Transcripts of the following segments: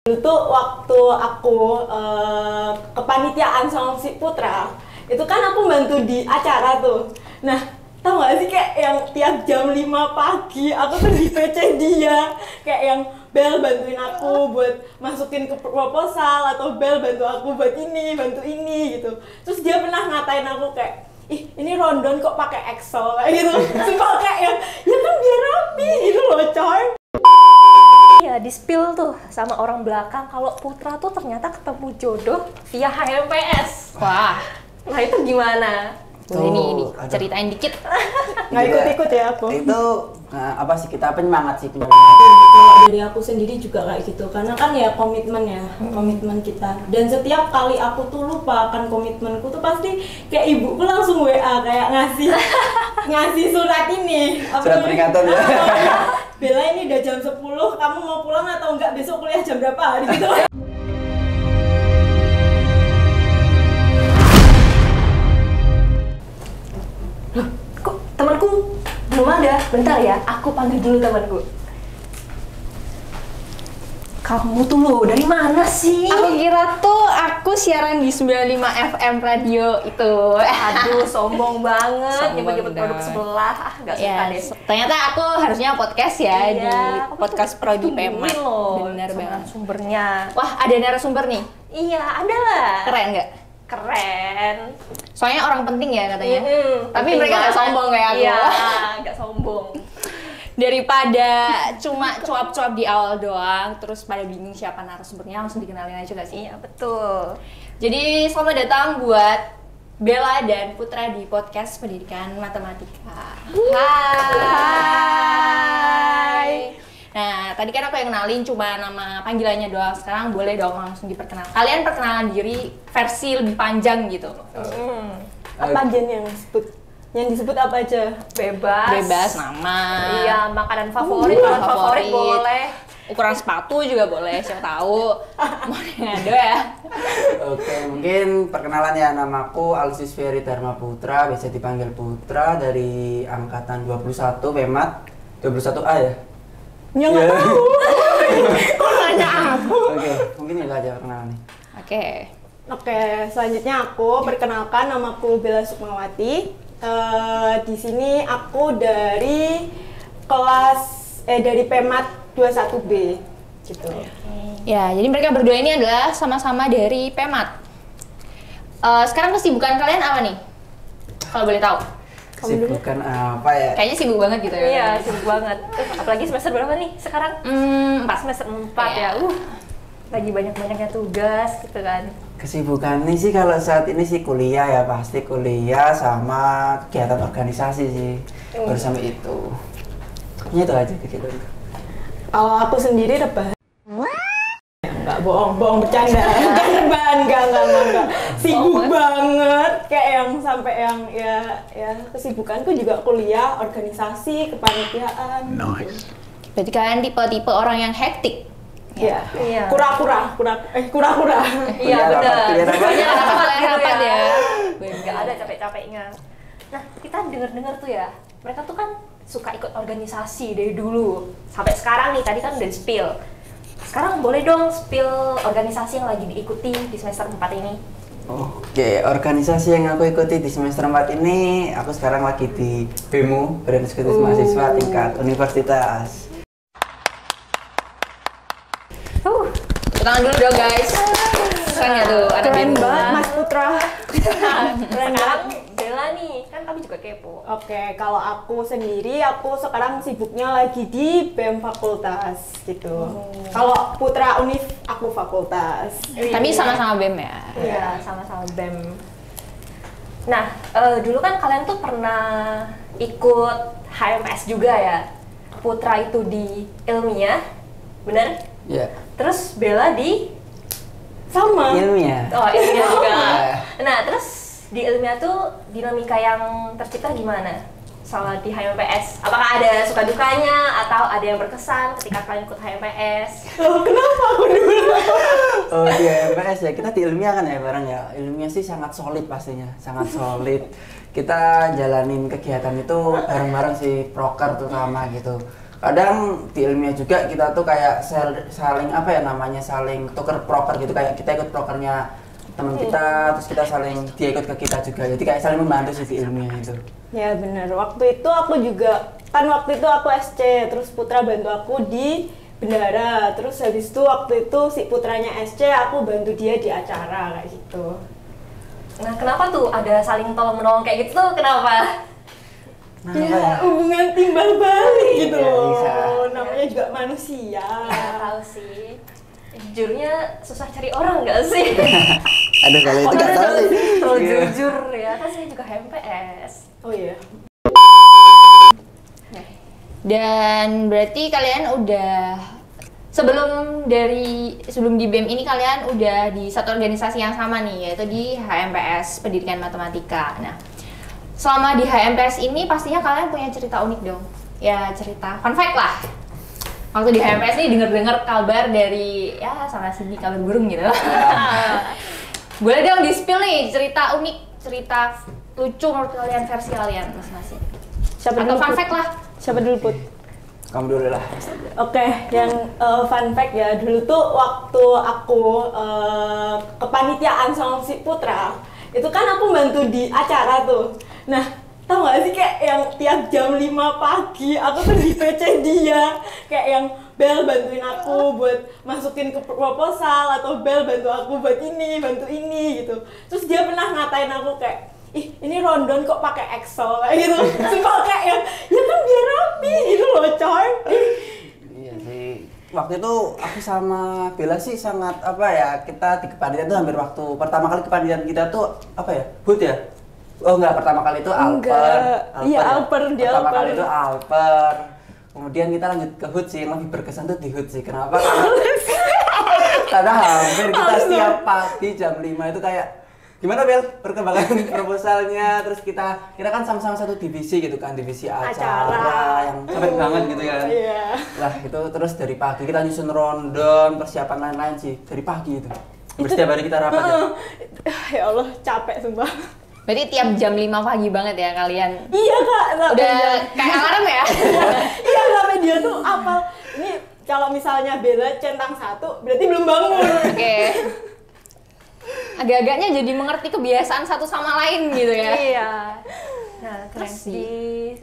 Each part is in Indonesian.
Dulu tuh waktu aku kepanitiaan sama si Putra, itu kan aku bantu di acara tuh. Nah, tau gak sih kayak yang tiap jam 5 pagi aku tuh di PC dia, kayak yang Bel bantuin aku buat masukin ke proposal, atau Bel bantu aku buat ini, bantu ini gitu. Terus dia pernah ngatain aku kayak, ih ini Rondon kok pakai Excel kayak gitu. Sumpah kayak yang, ya kan biar rapi gitu loh coy. Ya di spill tuh sama orang belakang kalau Putra tuh ternyata ketemu jodoh via HMPS. Wah, nah itu gimana? Boleh nih ceritain dikit. Nggak ikut-ikut ya aku. Itu apa sih, kita penyemangat sih. Kalau dari aku sendiri juga kayak gitu, karena kan ya komitmen ya, komitmen kita. Dan setiap kali aku tuh lupa akan komitmenku tuh pasti kayak ibuku langsung WA kayak ngasih surat ini. Surat peringatan ya. Bella ini udah jam 10, kamu mau pulang atau enggak, besok kuliah jam berapa gitu. Kok temanku belum ada? Bentar ya, aku panggil dulu temanku. Kamu tuh lo dari mana sih? Aku kira tuh aku siaran di 95 FM radio itu. Aduh, sombong banget, Sombong nyebut-nyebut produk dong. sebelah. Gak suka deh. Ternyata aku harusnya podcast ya Iya, di aku podcast tuh Prodi tungguin Pemat. loh Bener sama banget. sumbernya. Wah, ada narasumber nih. Iya, ada lah. Keren nggak? Keren. Soalnya orang penting ya katanya. Tapi Penting mereka nggak banget. sombong kayak aku. Iya, nggak sombong. Daripada cuma cuap-cuap di awal doang, terus pada bingung siapa narasumbernya, langsung dikenalin aja gak sih? Iya, betul. Jadi selamat datang buat Bella dan Putra di podcast Pendidikan Matematika. Hai. Nah, tadi kan aku yang kenalin cuma nama panggilannya doang. Sekarang boleh dong langsung diperkenalkan. Kalian perkenalan diri versi lebih panjang gitu. Apa aja nih yang disebut? Yang disebut apa aja? Bebas nama. Iya, makanan favorit, Makanan makanan favorit favorit. boleh. Ukuran sepatu juga boleh, siapa tahu. Mau ngado ya. Oke, mungkin perkenalan ya, namaku Alsis Ferry Dharma Putra, biasa dipanggil Putra, dari angkatan 21 Pemat, 21A ya? Ya nggak tahu. Kok nanya aku? Oke, mungkin itu aja perkenalannya. Oke. Oke, selanjutnya aku perkenalkan, namaku Bella Sukmawati. Di sini aku dari dari Pemat 21B gitu. Ya, jadi mereka berdua ini adalah sama-sama dari Pemat. Sekarang kesibukan kalian apa nih? Kalau boleh tahu. Kesibukan apa ya? Kayaknya sibuk banget gitu ya. Iya, sibuk banget. Apalagi semester berapa nih sekarang? 4. Semester 4 Iya. ya. Lagi banyak-banyaknya tugas gitu kan. Kesibukan ini sih kalau saat ini sih kuliah ya, pasti kuliah sama kegiatan organisasi sih. Baru sampai itu. Ini itu aja kegiatan. Kalau aku sendiri rebahan. Enggak bohong bercanda. Bukan rebahan, enggak. Sibuk banget, kayak yang sampai yang ya kesibukanku juga kuliah, organisasi, kepanitiaan. Nice. Berarti kalian tipe-tipe orang yang hektik. Iya. Iya. Kura-kura. Iya, Kuliah benar. rapat, kuliah rapat. Banyak rapat ya. Nggak ada capek-capeknya. Nah, kita dengar-dengar tuh ya, mereka tuh kan suka ikut organisasi dari dulu sampai sekarang nih. Tadi kan udah spill. Sekarang boleh dong spill organisasi yang lagi diikuti di semester 4 ini. Oke, organisasi yang aku ikuti di semester 4 ini, aku sekarang lagi di BEMU, Badan Eksekutif Mahasiswa tingkat universitas. Tangan dulu dong guys. Keren ya tuh, anak Keren BEM. banget Mas Putra. Sekarang Bella nih, kan kami juga kepo. Oke, kalau aku sendiri, aku sekarang sibuknya lagi di BEM Fakultas gitu. Kalau Putra Univ, aku Fakultas. Tapi sama-sama BEM ya. Iya, sama-sama BEM. Nah, dulu kan kalian tuh pernah ikut HMS juga ya. Putra itu di ilmiah, bener? Ya, Terus Bella di Sama. ilmiah. ilmiah juga. Iya. Nah, terus di ilmiah tuh dinamika yang tercipta gimana? Sama di HMPS. Apakah ada suka dukanya atau ada yang berkesan ketika kalian ikut HMPS? Kenapa aku dulu? Oh, di MPS ya, kita di ilmiah kan ya bareng ya. Ilmiah sih sangat solid pastinya, sangat solid. Kita jalanin kegiatan itu bareng-bareng sih, proker terutama gitu. kadang di ilmiah juga kita tuh kayak saling apa ya namanya, saling tuker proker gitu, kayak kita ikut prokernya teman kita, terus kita saling, dia ikut ke kita juga, jadi kayak saling membantu sih di ilmiah itu. Ya benar, waktu itu aku juga, kan waktu itu aku SC, terus Putra bantu aku di bendahara, terus habis itu waktu itu si putranya SC, aku bantu dia di acara kayak gitu. Nah, kenapa tuh ada saling tolong menolong kayak gitu tuh, kenapa? Nah, Ya, hubungan timbal balik gitu Iya, loh, bisa. namanya juga manusia. Nggak tahu sih. Jujurnya susah cari orang nggak sih? Aduh, kalau itu nggak tahu sih. Terlalu Iya. jujur ya, kan saya juga HMPS. Oh iya. Dan berarti kalian udah sebelum di BEM ini kalian udah di satu organisasi yang sama nih, yaitu di HMPS Pendidikan Matematika. Nah, selama di HMPS ini pastinya kalian punya cerita unik dong. Ya, cerita fun fact lah. Waktu di HMPS ini dengar kabar dari ya sana sini kabar burung gitu. Boleh dong di-spill nih cerita unik, cerita lucu menurut kalian, versi kalian masing-masing. Siapa Atau dulu, fun Put? fact lah. Siapa dulu, Put? Kamu dulu lah. Oke, yang fun fact ya, dulu tuh waktu aku kepanitiaan sama si Putra, itu kan aku bantu di acara tuh. Nah, tau gak sih kayak yang tiap jam 5 pagi aku tuh di PC dia, kayak yang Bel bantuin aku buat masukin ke proposal, atau Bel bantu aku buat ini, bantu ini gitu. Terus dia pernah ngatain aku kayak, ih ini Rondon kok pakai Excel kayak gitu. Sumpah kayak yang, ya kan biar rapi gitu loh coy. Iya sih. Waktu itu aku sama Bella sih sangat apa ya, kita di kepanitiaan tuh hampir waktu pertama kali kepanitiaan kita tuh apa ya? HUT ya? Oh enggak, pertama kali itu Alper. Enggak. Iya, ya? Alper, dia Pertama Alper. kali itu Alper. Kemudian kita lanjut ke HUT sih, yang lebih berkesan tuh di HUT sih. Kenapa? Karena hampir kita setiap pagi jam 5 itu kayak gimana Bel perkembangan proposalnya, terus kita kan sama-sama satu divisi gitu kan, divisi acara yang capek banget gitu kan. Iya. Lah itu terus dari pagi kita nyusun rondon, persiapan lain-lain sih dari pagi itu. Setiap hari kita rapat ya. Ya Allah, capek sumpah. Berarti tiap jam 5 pagi banget ya kalian. Iya kak, Udah kayak alarm ya? Iya, sampai dia tuh apal. Ini kalau misalnya Bella centang 1, berarti belum bangun. Oke. Agak-agaknya jadi mengerti kebiasaan satu sama lain gitu ya. Iya. Nah, Keren terus sih.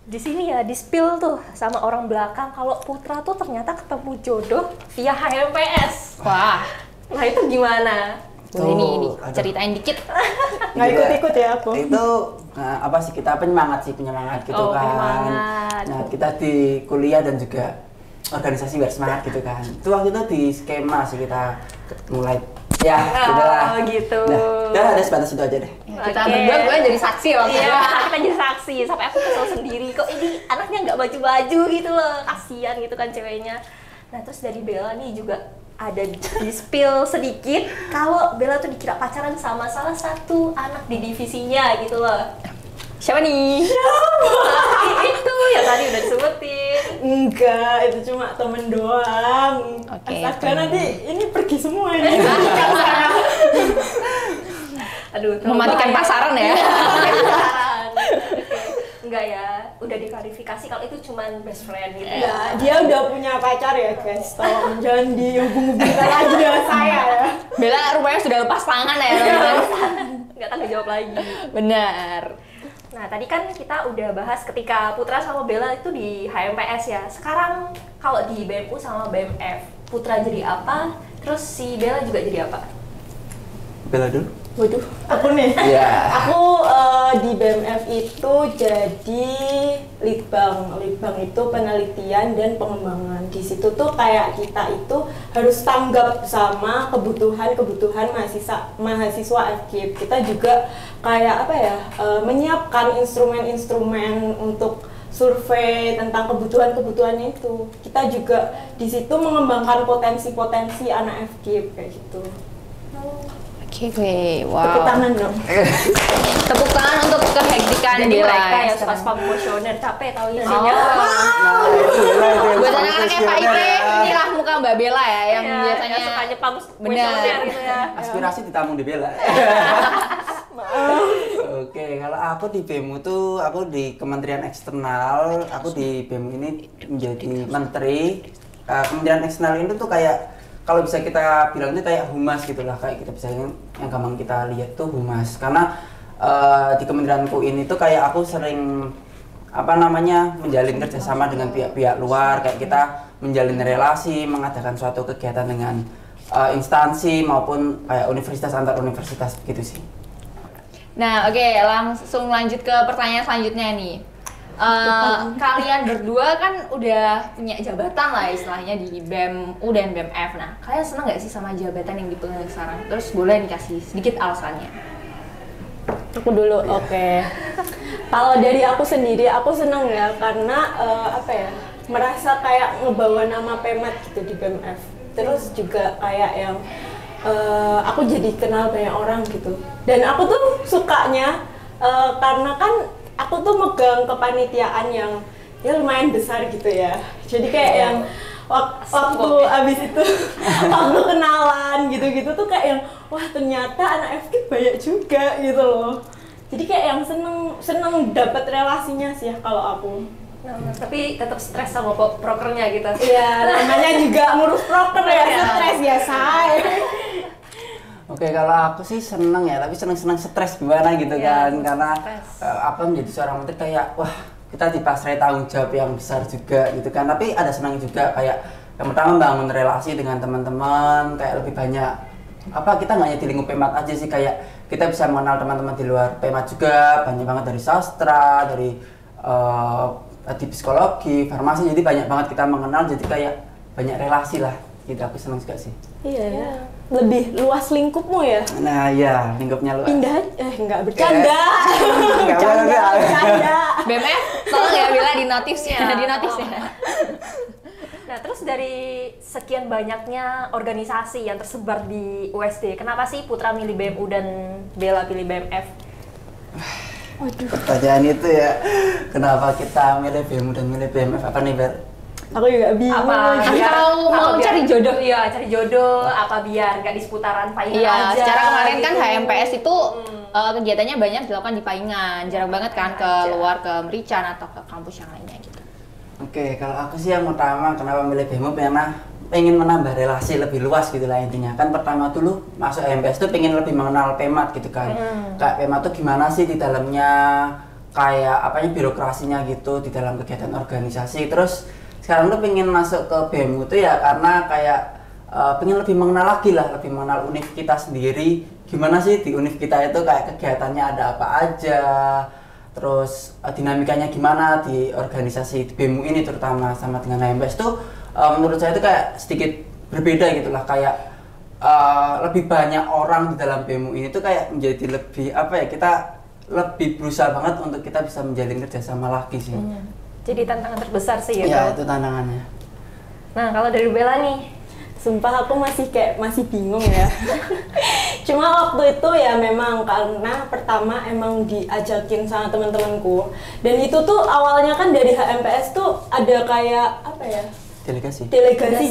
di sini ya di spill tuh sama orang belakang kalau Putra tuh ternyata ketemu jodoh via HMPS. Wah, Nah, itu gimana? boleh nih aduh. ceritain dikit. Nggak ikut-ikut ya aku. Itu apa sih, kita penyemangat gitu Oh, kan. penyemangat. Nah kita di kuliah dan juga organisasi biar semangat gitu kan. Itu waktu itu di skema sih kita mulai ya gitu lah. Oh, gitu. Nah, ada sebatas itu aja deh. Kita Oke. berdua gue jadi saksi waktu Iya, itu. kita jadi saksi. Sampai aku kesel sendiri, kok ini anaknya nggak baju-baju gitu loh. Kasian gitu kan ceweknya. Nah, terus dari Bella nih juga ada di spill sedikit kalau Bella tuh dikira pacaran sama salah satu anak di divisinya gitu loh. Siapa nih? Itu yang tadi udah disebutin. Enggak, itu cuma temen doang. Oke, Astaga, temen. nanti ini pergi semua ini. Aduh, terlalu Mematikan bahaya. pasaran ya? Pasaran. Oke. Enggak ya, udah diklarifikasi kalau itu cuman best friend gitu. Ya, dia udah punya pacar ya guys. Tolong jangan dihubung-hubungkan lagi dengan saya ya. Bella rupanya sudah lepas tangan ya teman-teman. Nggak tanggung jawab lagi. Benar. Nah, tadi kan kita udah bahas ketika Putra sama Bella itu di HMPS ya. Sekarang kalau di BMU sama BMF, Putra jadi apa? Terus si Bella juga jadi apa? Bella dulu. Waduh, aku nih. Iya. Aku di BMF itu jadi litbang. Litbang itu penelitian dan pengembangan. Di situ tuh kayak kita itu harus tanggap sama kebutuhan mahasiswa FKIP. Kita juga kayak apa ya, menyiapkan instrumen-instrumen untuk survei tentang kebutuhannya itu. Kita juga di situ mengembangkan potensi-potensi anak FKIP kayak gitu. Oke, gue. Tepuk Wow. tangan dong. Tepuk tangan untuk kehektikan Jadi Bella. mereka ya yang suka sekarang. spam kuesioner capek tahu Oh. isinya. Nah, itu Buat anak-anak FIP, ya. inilah muka Mbak Bella ya yang Iya, biasanya yang suka nyepam benar. kuesioner gitu ya. Aspirasi ditampung di Bella. Oke, kalau aku di BEMU tuh, aku di Kementerian Eksternal, aku di BEMU ini menjadi menteri. Kementerian Eksternal ini tuh kayak, kalau bisa kita bilang itu kayak humas gitulah, kayak kita bisa yang gampang kita lihat tuh humas. Karena di kementerianku ini tuh kayak aku sering menjalin kerjasama dengan pihak-pihak luar, kayak kita menjalin relasi, mengadakan suatu kegiatan dengan instansi maupun kayak universitas antar universitas begitu sih. Nah, oke, langsung lanjut ke pertanyaan selanjutnya nih. Kalian berdua kan udah punya jabatan lah istilahnya di BEM-U dan BEM-F. Nah, kalian seneng nggak sih sama jabatan yang dipegang sekarang? Terus boleh dikasih sedikit alasannya? Aku dulu, oke. Kalau dari aku sendiri, aku seneng ya karena merasa kayak ngebawa nama Pemat gitu di BEM-F. Terus juga kayak yang aku jadi kenal banyak orang gitu. Dan aku tuh sukanya karena kan aku tuh megang kepanitiaan yang ya lumayan besar gitu ya. Jadi kayak yang waktu abis itu waktu kenalan gitu-gitu tuh kayak yang wah ternyata anak FK banyak juga gitu loh. Jadi kayak yang seneng dapat relasinya sih ya kalau aku. Nah, tapi tetap stres sama prokernya gitu. Iya, namanya juga ngurus proker ya, stres ya say. Oke, kalau aku sih seneng ya, tapi seneng-seneng stres gimana gitu kan, karena apa menjadi seorang menteri kayak wah kita dipasrai tanggung jawab yang besar juga gitu kan, tapi ada senang juga kayak yang pertama bangun relasi dengan teman-teman, kayak lebih banyak kita nggak hanya di lingkup Pemat aja sih, kayak kita bisa mengenal teman-teman di luar Pemat juga, banyak banget dari sastra, dari di psikologi, farmasi, jadi banyak banget kita mengenal, jadi kayak banyak relasi lah gitu, aku senang juga sih. Iya ya. Lebih luas lingkupmu ya? Nah iya, lingkupnya luas. Pindah nggak bercanda. Bercanda. BEM-F, tolong ya Bila di notifnya. Nah, terus dari sekian banyaknya organisasi yang tersebar di USD, kenapa sih Putra milih BEM-U dan Bella pilih BEM-F? Waduh. Pertanyaan itu ya, kenapa kita milih BEM-U dan milih BEM-F apa nih, Bel? Aku juga bingung. Atau mau cari jodoh? Iya, cari jodoh, apa biar nggak di seputaran Paingan Iya, aja. secara kemarin kan gitu. HMPS itu kegiatannya banyak dilakukan di Paingan, jarang banget kan ke luar, ke Merican atau ke kampus yang lainnya gitu. Oke, kalau aku sih yang pertama kenapa milih BEM-U karena pengen menambah relasi lebih luas gitu lah intinya. Kan pertama dulu masuk HMPS tuh pengen lebih mengenal Pemat gitu kan. Kayak Pemat tuh gimana sih di dalamnya, kayak birokrasinya gitu di dalam kegiatan organisasi. Terus sekarang tuh pengen masuk ke BEM-U tuh ya karena kayak pengen lebih mengenal lagi lah, lebih mengenal univ kita sendiri. Gimana sih di univ kita itu kayak kegiatannya ada apa aja, terus dinamikanya gimana di organisasi di BEM-U ini terutama sama dengan HMPS tuh menurut saya itu kayak sedikit berbeda gitu lah, kayak lebih banyak orang di dalam BEM-U ini tuh kayak menjadi lebih kita lebih berusaha banget untuk kita bisa menjalin kerjasama lagi sih. Jadi tantangan terbesar sih ya. Iya, itu tantangannya. Nah, kalau dari Bella nih, Sumpah aku masih bingung ya. Cuma waktu itu ya memang karena pertama emang diajakin sama teman-temanku. Dan itu tuh awalnya kan dari HMPS tuh ada kayak Delegasi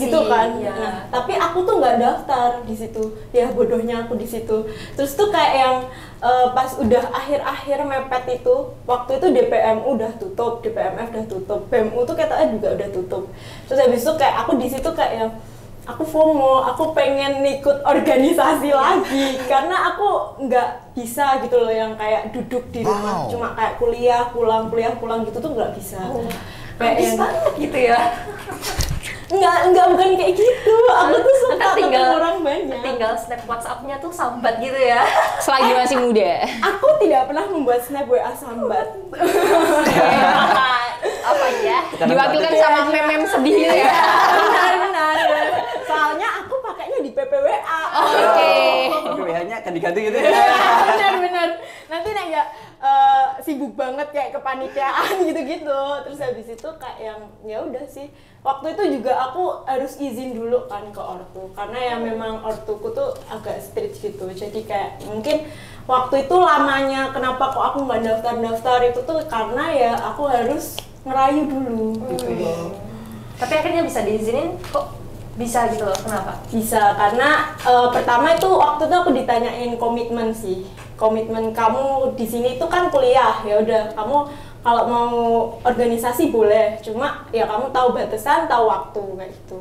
gitu kan. Iya. Nah, tapi aku tuh nggak daftar di situ. Ya bodohnya aku di situ. Terus tuh kayak yang pas udah akhir-akhir mepet itu, waktu itu DPM udah tutup, DPMF udah tutup, BEM-U tuh katanya juga udah tutup. Terus habis itu kayak aku di situ kayak yang aku FOMO, aku pengen ikut organisasi lagi karena aku nggak bisa gitu loh yang kayak duduk di rumah cuma kayak kuliah pulang gitu tuh nggak bisa. kayak banget gitu ya. Enggak bukan kayak gitu. Aku tuh suka ketemu orang banyak. Tinggal snap WhatsApp-nya tuh sambat gitu ya. Selagi masih muda. Aku tidak pernah membuat snap WA sambat. Apa ya? Diwakilkan sama meme-meme sedih gitu ya. Benar. Soalnya aku pakainya di PPWA. Oke. PPWA-nya akan diganti gitu ya. Benar. Nanti nggak sibuk banget kayak kepanitiaan gitu-gitu. Terus habis itu kayak yang ya udah sih. Waktu itu juga aku harus izin dulu kan ke ortu karena ya memang ortuku tuh agak strict gitu. Jadi kayak mungkin waktu itu lamanya kenapa kok aku nggak daftar itu tuh karena ya aku harus ngerayu dulu gitu. Tapi akhirnya bisa diizinin kok bisa gitu loh. Kenapa? Bisa karena pertama itu waktu itu aku ditanyain komitmen sih. komitmen kamu di sini itu kan kuliah, ya udah kamu kalau mau organisasi boleh, cuma ya kamu tahu batasan, tahu waktu kayak gitu.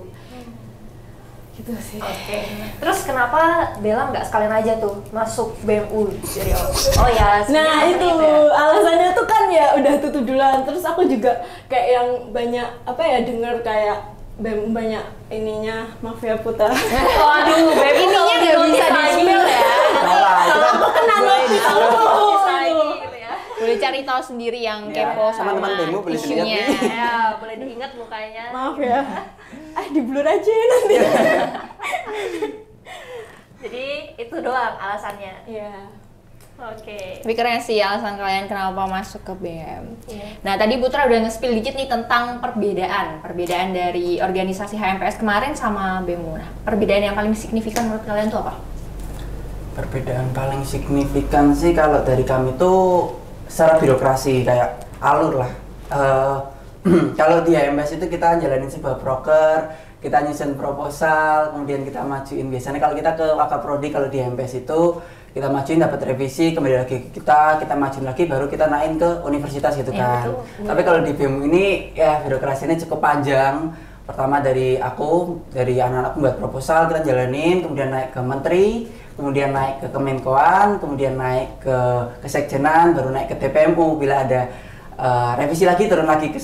Gitu sih. Oke. Terus kenapa Bella nggak sekalian aja tuh masuk BMU dari awal? Oh ya. Nah sebenarnya itu alasannya tuh kan ya udah tutup duluan. Terus aku juga kayak yang banyak apa ya dengar kayak banyak ininya Mafia Putra. Waduh, BEM Ininya nggak bisa di-spill ya. Kalau aku kena notis Notis lagi gitu ya. Boleh cari tahu sendiri yang Ya, kepo sama teman-teman demo boleh dilihat isunya. nih. Ya, boleh diingat mukanya. Maaf ya. Di blur aja ya nanti. Jadi itu doang alasannya. Iya. Oke. Tapi keren sih alasan kalian kenapa masuk ke BM. Iya. Nah tadi Putra udah nge-spill dikit nih tentang perbedaan dari organisasi HMPS kemarin sama BEMU. Nah, perbedaan yang paling signifikan menurut kalian tuh apa? Perbedaan paling signifikan sih kalau dari kami tuh secara birokrasi kayak alur lah. Kalau di HMPS itu kita jalanin sebuah proker, kita nyusun proposal, kemudian kita majuin. Biasanya kalau kita ke Wakaprodi, kalau di HMPS itu kita majuin dapat revisi, kembali lagi ke kita majuin lagi, baru kita naik ke universitas gitu Ya, kan. betul. Tapi kalau di BEM ini ya birokrasinya cukup panjang. Pertama dari anak-anak buat proposal, kita jalanin, kemudian naik ke menteri, kemudian naik ke Kemenkoan, kemudian naik ke Kesekjenan, baru naik ke DPMU. Bila ada revisi lagi, turun lagi ke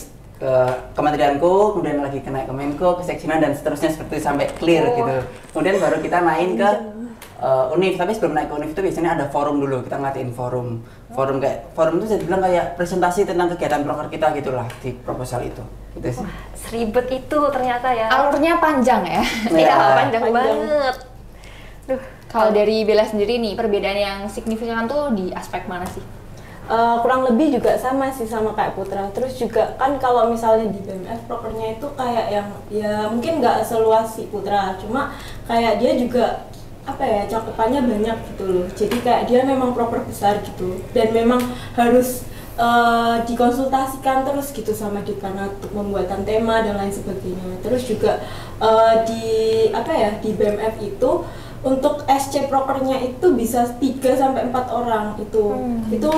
kementerianku, kemudian lagi ke naik ke Menko, Kesekjenan, dan seterusnya seperti sampai clear gitu. Kemudian baru kita naik ke univ. Tapi sebelum naik ke univ itu biasanya ada forum dulu, kita ngadain forum itu saya bilang kayak presentasi tentang kegiatan proker kita gitulah di proposal itu gitu sih. Wah, seribet itu ternyata ya. Alurnya panjang ya. Iya, Ya. panjang banget. Duh, Kalau dari Bella sendiri nih, perbedaan yang signifikan tuh di aspek mana sih? Kurang lebih juga sama sih sama kayak Putra. Terus juga kan kalau misalnya di BMF prokernya itu kayak yang ya mungkin nggak seluas si Putra, cuma kayak dia juga apa ya cakupannya banyak gitu loh. Jadi kayak dia memang proker besar gitu dan memang harus dikonsultasikan terus gitu sama dekan untuk pembuatan tema dan lain sebagainya. Terus juga di apa ya di BMF itu untuk SC prokernya itu bisa 3-4 orang itu. Itu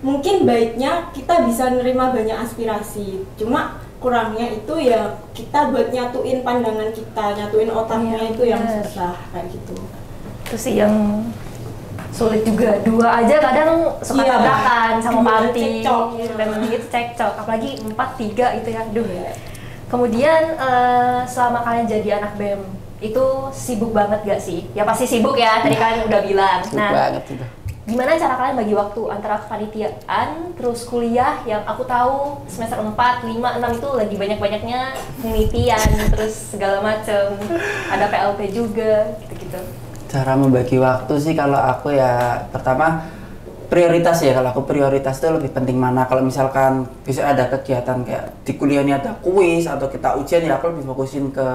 mungkin baiknya kita bisa nerima banyak aspirasi. Cuma kurangnya itu ya kita buat nyatuin pandangan kita, nyatuin otaknya itu yang susah kayak gitu. itu sih yang sulit juga. Dua aja kadang suka Iya. tabrakan sama Dua party cekcok. dan itu cekcok, apalagi 4-3 itu ya. Aduh. Kemudian selama kalian jadi anak BEM itu sibuk banget gak sih? Ya pasti sibuk ya, tadi kalian udah bilang. Sibuk banget itu. Gimana cara kalian bagi waktu antara kepanitiaan terus kuliah yang aku tahu semester 4, 5, 6 itu lagi banyak-banyaknya penelitian terus segala macem, ada PLP juga gitu-gitu. Cara membagi waktu sih kalau aku ya pertama prioritas ya. Kalau aku prioritas itu lebih penting mana. Kalau misalkan bisa ada kegiatan kayak di kuliah ini ada kuis atau kita ujian, ya aku lebih fokusin ke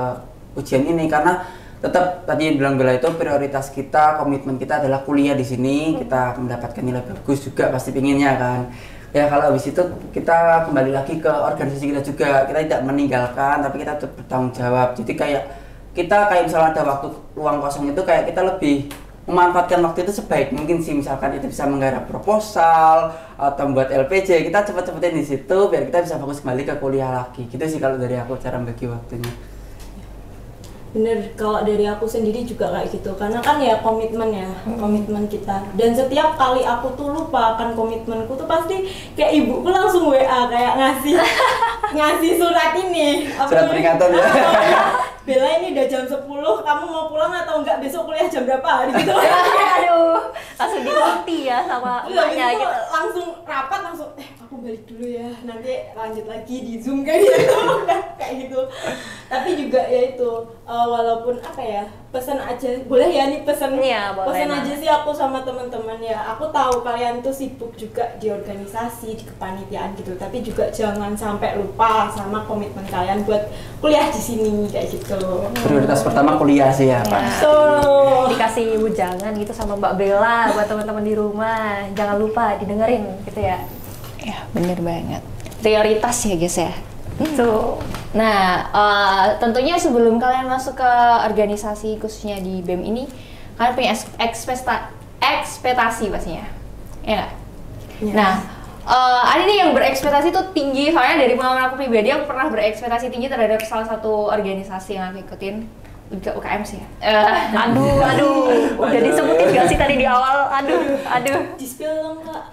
ujian ini karena tetap tadi bilang Bella itu prioritas kita, komitmen kita adalah kuliah di sini, kita mendapatkan nilai bagus juga pasti pinginnya kan. Ya kalau habis itu kita kembali lagi ke organisasi kita juga, kita tidak meninggalkan tapi kita tetap bertanggung jawab. Jadi kita misalnya ada waktu luang kosong itu kayak kita lebih memanfaatkan waktu itu sebaik mungkin sih. Misalkan itu bisa menggarap proposal atau membuat LPJ, kita cepet-cepetin di situ biar kita bisa fokus kembali ke kuliah lagi. Gitu sih kalau dari aku cara membagi waktunya. Bener, kalau dari aku sendiri juga kayak gitu karena kan ya komitmen kita dan setiap kali aku tuh lupa akan komitmenku tuh pasti kayak ibuku langsung WA kayak ngasih surat ini Surat peringatan ya. Bella ini udah jam 10, kamu mau pulang atau enggak, besok kuliah jam berapa gitu. Aduh, langsung diganti ya sama Iya, emaknya itu gitu. langsung rapat langsung aku balik dulu ya, nanti lanjut lagi di Zoom kayak gitu. Kayak gitu. Tapi juga ya itu walaupun apa ya, pesan aja boleh ya nih pesan. Iya, boleh Pesan banget. aja sih aku sama teman-teman ya. Aku tahu kalian tuh sibuk juga di organisasi, di kepanitiaan gitu, tapi juga jangan sampai lupa sama komitmen kalian buat kuliah di sini kayak gitu. Prioritas pertama kuliah sih ya, Pak. So, Dikasih ujangan gitu sama Mbak Bella buat teman-teman di rumah, jangan lupa didengerin gitu ya. Ya bener banget. Prioritas ya guys ya. Tuh. Nah, tentunya sebelum kalian masuk ke organisasi khususnya di BEM ini, kalian punya ekspektasi pastinya, ya nggak? Iya. Nah, ada nih yang berekspektasi tuh tinggi, soalnya dari pengalaman aku pribadi, aku pernah berekspektasi tinggi terhadap salah satu organisasi yang aku ikutin, lebih ke UKM sih ya. Aduh, udah disebutin gak sih tadi di awal? Aduh. Di-spill dong Kak.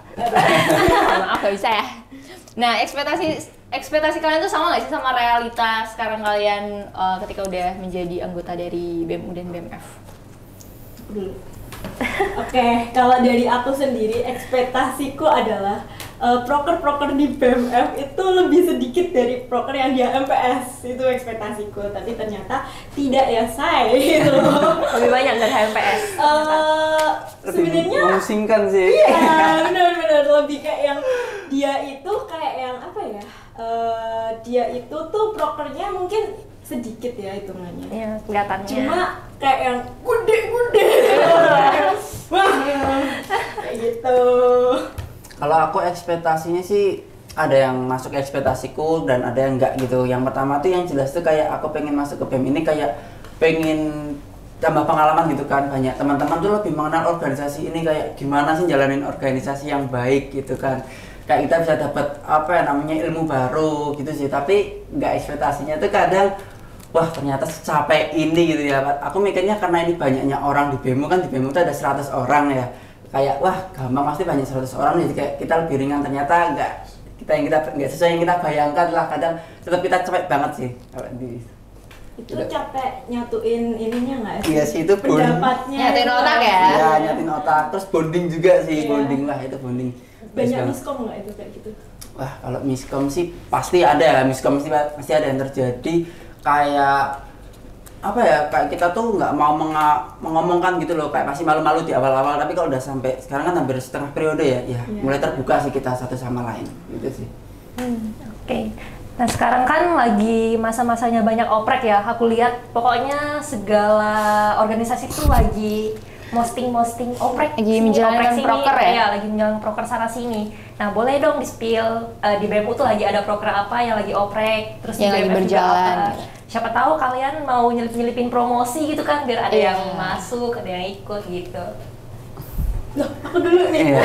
Maaf gak bisa ya. Nah, ekspektasi kalian tuh sama nggak sih sama realitas sekarang kalian ketika udah menjadi anggota dari BEM dan BMF? Dulu. Oke, kalau dari aku sendiri ekspektasiku adalah proker-proker di BMF itu lebih sedikit dari proker yang di HMPS, itu ekspektasiku. Tapi ternyata tidak ya, say gitu. Lebih banyak dari HMPS. Sebenarnya memusingkan sih. iya, benar-benar lebih kayak yang dia itu kayak yang apa ya? Dia itu tuh prokernya mungkin sedikit ya hitungannya. Iya, kelihatannya. Cuma kayak yang gede-gede. Wah, kayak gitu. Kalau aku ekspektasinya sih ada yang masuk ekspektasiku dan ada yang enggak gitu. Yang pertama tuh yang jelas tuh kayak aku pengen masuk ke BEM ini kayak pengen tambah pengalaman gitu kan. Banyak teman-teman tuh lebih mengenal organisasi ini kayak gimana sih jalanin organisasi yang baik gitu kan. Kayak kita bisa dapat apa ya namanya ilmu baru gitu sih. Tapi enggak, ekspektasinya tuh kadang wah ternyata secapek ini gitu ya. Aku mikirnya karena ini banyaknya orang di BEM kan, di BEM itu ada 100 orang ya. Kayak wah gampang, pasti banyak 100 orang, jadi kayak kita lebih ringan. Ternyata enggak sesuai yang kita bayangkan lah. Kadang tetap kita capek banget sih kalau di Itu capek nyatuin ininya nggak sih? Iya sih, itu pendapatnya. Nyatain otak ya? Iya, nyatin otak. Terus bonding juga sih, Iya. bonding lah, itu bonding. Banyak miskom nggak itu kayak gitu? Wah, kalau miskom sih pasti ada, miskom sih pasti ada yang terjadi. Kayak apa ya, kayak kita tuh nggak mau mengomongkan gitu loh, kayak masih malu-malu di awal-awal, tapi kalau udah sampai sekarang kan hampir setengah periode ya, Iya. mulai terbuka sih kita satu sama lain, gitu sih. Oke. Nah sekarang kan lagi masa-masanya banyak oprek ya. Aku lihat pokoknya segala organisasi itu lagi posting oprek. Lagi sini, menjalankan oprek sini. proker ya? Iya, lagi menjalankan proker sana sini. Nah boleh dong di-spill di BMU tuh lagi ada proker apa yang lagi oprek, terus Yang di lagi BMF juga berjalan. apa. Siapa tahu kalian mau nyelip-nyelipin promosi gitu kan, biar ada Iya. yang masuk, ada yang ikut gitu. Loh, aku dulu nih. Iya.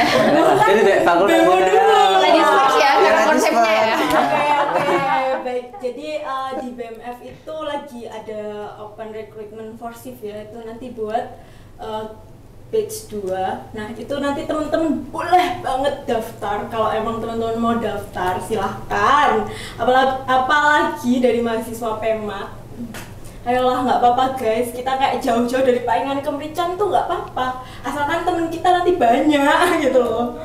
Jadi deh, fakultas Bemo udah. dulu. Lagi switch ya, Iya, cara lagi konsepnya ya. Oke, baik. Jadi di BMF itu lagi ada open recruitment for shift ya. Itu nanti buat batch 2. Nah, itu nanti teman-teman boleh banget daftar. Kalau emang teman-teman mau daftar, silahkan. Apalagi dari mahasiswa PEMA. Ayolah, nggak apa-apa guys, kita kayak jauh-jauh dari Paingan ke Merican tuh nggak apa-apa, asalkan temen kita nanti banyak gitu loh.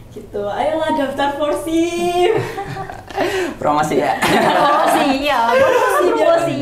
Gitu, ayolah daftar for shift. Promosi ya. Promosi, iya. Promosi.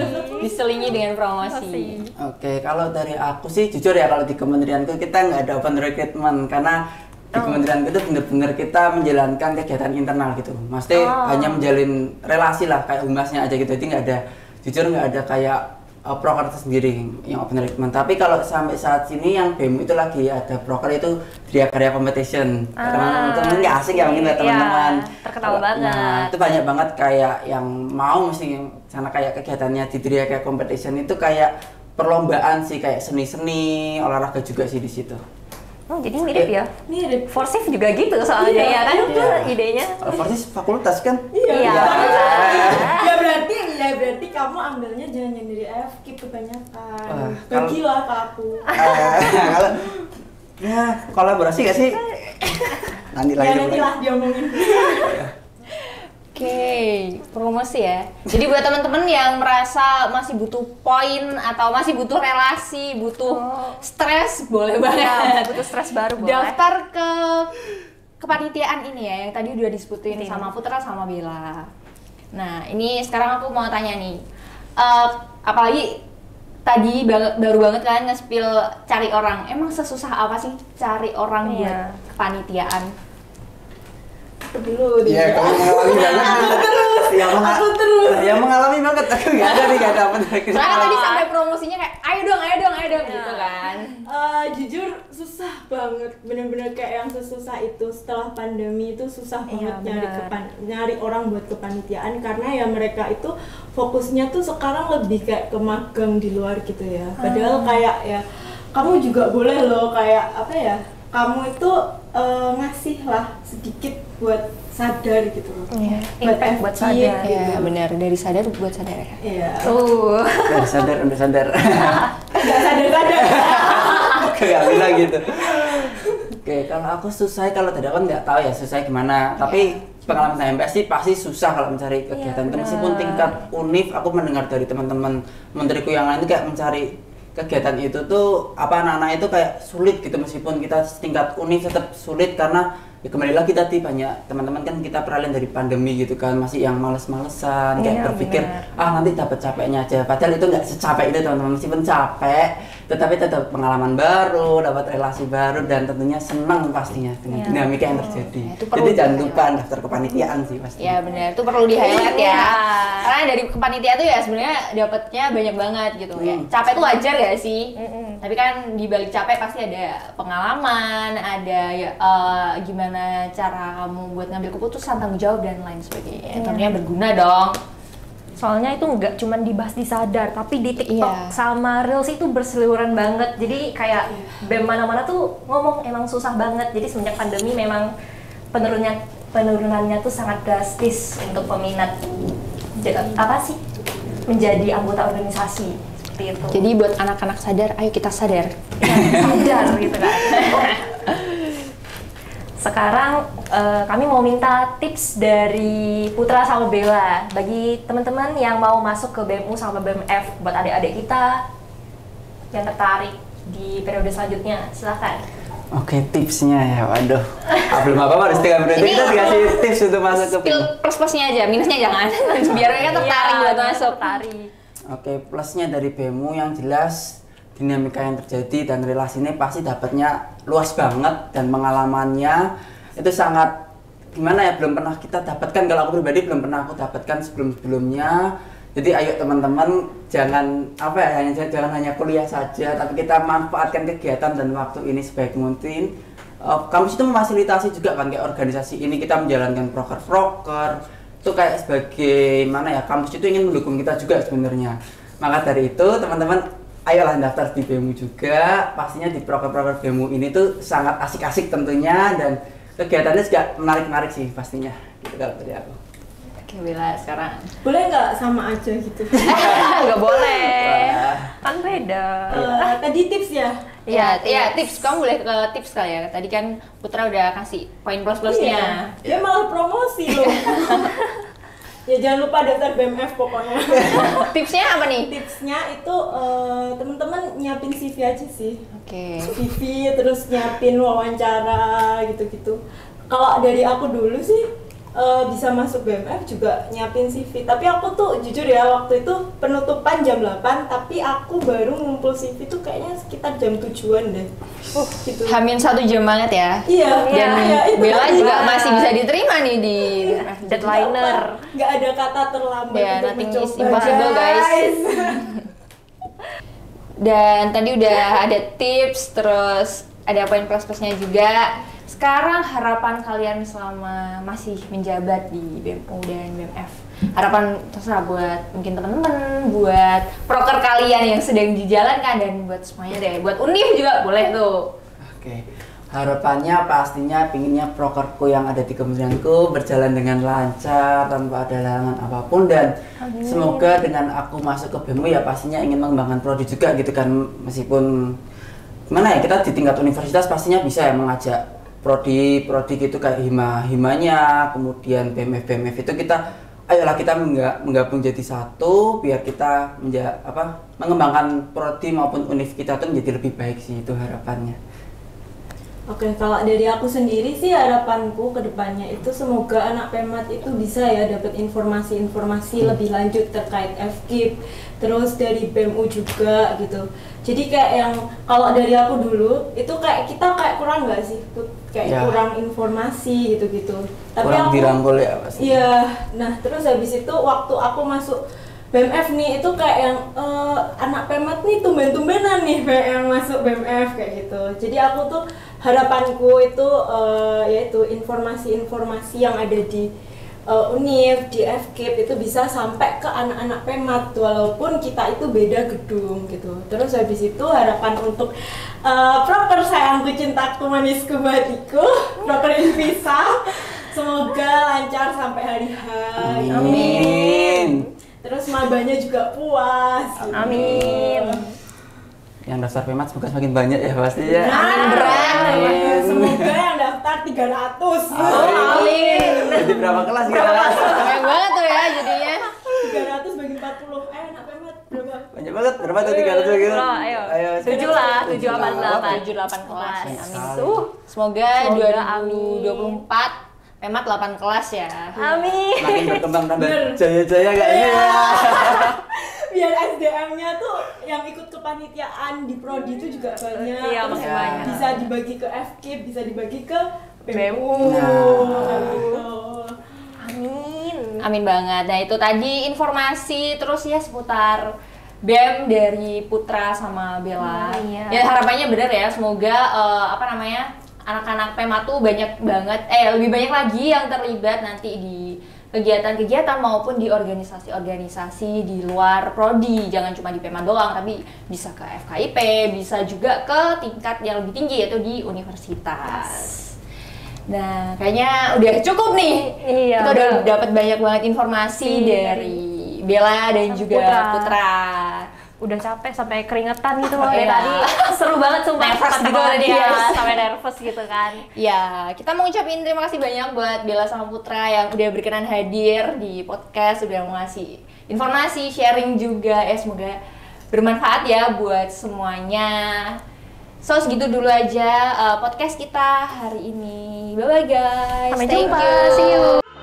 Diselingi dengan promosi. Oke, kalau dari aku sih jujur ya, kalau di kementerianku kita nggak ada open recruitment karena di kementerianku itu bener-bener kita menjalankan kegiatan internal gitu. Maksudnya hanya menjalin relasi lah kayak humasnya aja gitu. Jadi nggak ada, jujur nggak ada kayak proker sendiri yang open recruitment. Tapi kalau sampai saat ini yang BEM itu lagi ada proker itu Dria Karya Competition. Teman-teman nggak asing ya mungkin ya teman-teman. Terkenal banget. Nah, itu banyak banget kayak yang mau mesti sana kayak kegiatannya di Dria Karya Competition itu kayak perlombaan sih, kayak seni-seni, olahraga juga sih di situ. Oh, jadi mirip ya? Mirip. Forsif juga gitu soalnya Iya, ya kan? iya. Idenya. Kalau Forsis fakultas kan? Iya. Ya berarti kamu ambilnya jangan yang dari FKIP kebanyakan. Kalau- Bagilah ke aku. Kalau ya kolaborasi gak sih? Nanti Ya lagi. nantilah diomongin. Oke, promosi ya. Jadi buat teman-teman yang merasa masih butuh poin atau masih butuh relasi, butuh stres, boleh Ya, banget. butuh stres baru boleh. Daftar ke kepanitiaan ini ya, yang tadi udah disebutin sama Putra sama Bella. Nah, ini sekarang aku mau tanya nih, apalagi tadi baru banget kan nge-spill cari orang. Emang sesusah apa sih cari orang Iya. buat kepanitiaan? Aku dulu deh. Iya, kamu mengalami banget. Aku terus. Yang mengalami banget, aku nggak ada nih, nggak ada open Soalnya recruitment. tadi sampai promosinya kayak ayo dong gitu kan. Jujur susah banget, bener-bener kayak yang sesusah itu setelah pandemi itu susah Iya, banget benar. nyari orang buat kepanitiaan karena ya mereka itu fokusnya tuh sekarang lebih kayak ke magang di luar gitu ya. Padahal kayak ya kamu juga boleh loh kayak apa ya kamu itu ngasih lah sedikit buat sadar gitu loh. Iya, Buat impact buat FG sadar. gitu. Ya benar, dari sadar buat sadar ya. Iya. Dari sadar udah sadar. Nggak sadar-sadar. Gak bisa gitu. Oke, kalau aku susah, kalau tidak kan nggak tahu ya susah gimana. Tapi pengalaman saya MPS sih pasti susah kalau mencari kegiatan itu. Meskipun tingkat univ, aku mendengar dari teman-teman menteriku yang lain itu kayak mencari kegiatan itu tuh anak-anak itu kayak sulit gitu, meskipun kita tingkat univ tetap sulit karena ya kembali lagi tadi banyak teman-teman kan kita peralihan dari pandemi gitu kan, masih yang males-malesan kayak berpikir nanti dapat capeknya aja, padahal itu nggak secapek itu teman-teman. Meskipun capek tetapi tetap pengalaman baru, dapat relasi baru, dan tentunya senang pastinya dengan dinamika yang terjadi. Jadi jangan lupa daftar kepanitiaan sih pasti. Ya benar, itu perlu di highlight ya. Karena dari kepanitiaan tuh ya sebenarnya dapatnya banyak banget gitu ya. Capek tuh wajar gak sih? Tapi kan di balik capek pasti ada pengalaman, ada ya, gimana cara kamu buat ngambil keputusan, tanggung jawab dan lain sebagainya. Tentunya berguna dong. Soalnya itu nggak cuma dibahas di sadar, tapi di TikTok sama Reels itu berseliweran banget. Jadi kayak BEM mana-mana tuh ngomong emang susah banget. Jadi semenjak pandemi memang penurunannya tuh sangat drastis untuk peminat menjadi anggota organisasi seperti itu. Jadi buat anak-anak sadar, ayo kita sadar. Sadar gitu kan. Sekarang kami mau minta tips dari Putra sama Bella bagi teman-teman yang mau masuk ke BMU sama BMF, buat adik-adik kita yang tertarik di periode selanjutnya. Silakan. Oke, tipsnya ya, waduh. Belum apa-apa harus tinggal berarti kita dikasih tips untuk masuk ke BEM. Plus-plusnya aja, minusnya jangan. Biar mereka tertarik buat masuk. Oke, plusnya dari BEMU yang jelas dinamika yang terjadi dan relasinya pasti dapatnya luas banget, dan pengalamannya itu sangat gimana ya, belum pernah kita dapatkan. Kalau aku pribadi belum pernah aku dapatkan sebelum-sebelumnya. Jadi ayo teman-teman jangan jangan hanya kuliah saja, tapi kita manfaatkan kegiatan dan waktu ini sebaik mungkin. Kampus itu memfasilitasi juga kan, kayak organisasi ini kita menjalankan proker-proker itu kayak sebagai mana ya, kampus itu ingin mendukung kita juga sebenarnya. Maka dari itu teman-teman ayolah daftar di BEMU juga. Pastinya di proker-proker BEMU ini tuh sangat asik-asik tentunya, dan kegiatannya juga menarik-menarik sih pastinya. Gitu kalau dari aku. Oke Bella, sekarang Boleh nggak sama aja gitu? Nggak boleh, kan beda. Tadi tips ya? ya tips, kamu boleh ke tips kali ya. Tadi kan Putra udah kasih poin plus-plusnya. Dia malah promosi loh. Ya jangan lupa daftar BMF pokoknya. Tipsnya apa nih? Tipsnya itu teman-teman nyiapin CV aja sih. Oke. CV, terus nyiapin wawancara gitu-gitu. Kalau dari aku dulu sih bisa masuk BMF juga nyiapin CV. Tapi aku tuh jujur ya, waktu itu penutupan jam 8, tapi aku baru ngumpul CV tuh kayaknya sekitar jam 7-an deh. Gitu. Hamin 1 jam banget ya. Iya. Dan itu Bella tadi. juga masih bisa diterima nih di Deadliner. Nggak ada kata terlambat Ya, untuk nothing mencoba, is impossible, guys. Dan tadi udah ada tips, terus ada poin plus-plusnya juga. Sekarang harapan kalian selama masih menjabat di BEMU dan BEMF, harapan terserah buat mungkin teman-teman, buat proker kalian yang sedang dijalankan, dan buat semuanya deh, buat univ juga boleh tuh. Oke, harapannya pastinya pinginnya prokerku yang ada di kementerianku berjalan dengan lancar tanpa ada halangan apapun, dan semoga dengan aku masuk ke BEMU ya pastinya ingin mengembangkan prodi juga gitu kan. Meskipun gimana ya, kita di tingkat universitas pastinya bisa ya mengajak prodi gitu kayak himanya, kemudian BMF itu kita ayolah kita menggabung jadi satu biar kita mengembangkan prodi maupun univ kita tuh menjadi lebih baik sih, itu harapannya. Oke, kalau dari aku sendiri sih harapanku ke depannya itu semoga anak Pemat itu bisa ya dapat informasi-informasi lebih lanjut terkait FKIP, terus dari BEMU juga gitu. Jadi kayak yang kalau dari aku dulu itu kayak kita kayak kurang nggak sih, kayak kurang informasi gitu-gitu. Tapi kurang aku dirangkul ya pasti. Iya, nah terus habis itu waktu aku masuk BMF nih itu kayak yang anak Pemat nih tumben-tumbenan nih yang masuk BMF kayak gitu. Jadi aku tuh harapanku itu yaitu informasi-informasi yang ada di Univ, di FKIP itu bisa sampai ke anak-anak Pemat walaupun kita itu beda gedung gitu. Terus habis itu harapan untuk proker sayangku cintaku manisku batiku, proker Invisa semoga lancar sampai hari H. Amin. Terus mabanya juga puas. Gitu. Amin. Yang daftar Pemat semoga semakin banyak ya pastinya. Nah, Amin. semoga yang daftar 300. Amin. Jadi berapa kelas kita? Banyak banget tuh ya jadinya. 300 bagi 40. Anak Pemat berapa? Banyak banget. Berapa tuh 300 gitu? Bro, ayo. 7 lah, 7 apa 8. 7 8 kelas. Amin. Amin. Semoga Semoga 2024 Pemat 8 kelas ya. Amin. Makin berkembang tambah Bener. jaya-jaya kayaknya. Biar SDM-nya tuh yang ikut kepanitiaan di prodi itu juga banyak. Iya, Terus makin banyak. bisa dibagi ke FKIP, bisa dibagi ke BEM. BEM. Gitu. Amin. Amin banget. Nah, itu tadi informasi terus ya seputar BEM dari Putra sama Bella. Iya. Ya harapannya bener ya, semoga anak-anak Pemat tuh banyak banget, lebih banyak lagi yang terlibat nanti di kegiatan-kegiatan maupun di organisasi-organisasi di luar prodi. Jangan cuma di Pemat doang, tapi bisa ke FKIP, bisa juga ke tingkat yang lebih tinggi yaitu di universitas. Nah, kayaknya udah cukup nih. Iya, Kita udah udah. dapat banyak banget informasi dari Bella dan Sama juga Putra. Putra. Udah capek sampai keringetan gitu loh Iya. ya tadi. Seru banget sumpah. Nervous gitu pertemuan tadi dia, ya. sampai nervous gitu kan. Ya, kita mau ucapin terima kasih banyak buat Bella sama Putra yang udah berkenan hadir di podcast, udah mau ngasih informasi, sharing juga. Semoga bermanfaat ya buat semuanya. So, segitu dulu aja podcast kita hari ini. Bye-bye guys. Sampai Thank jumpa. you. See you.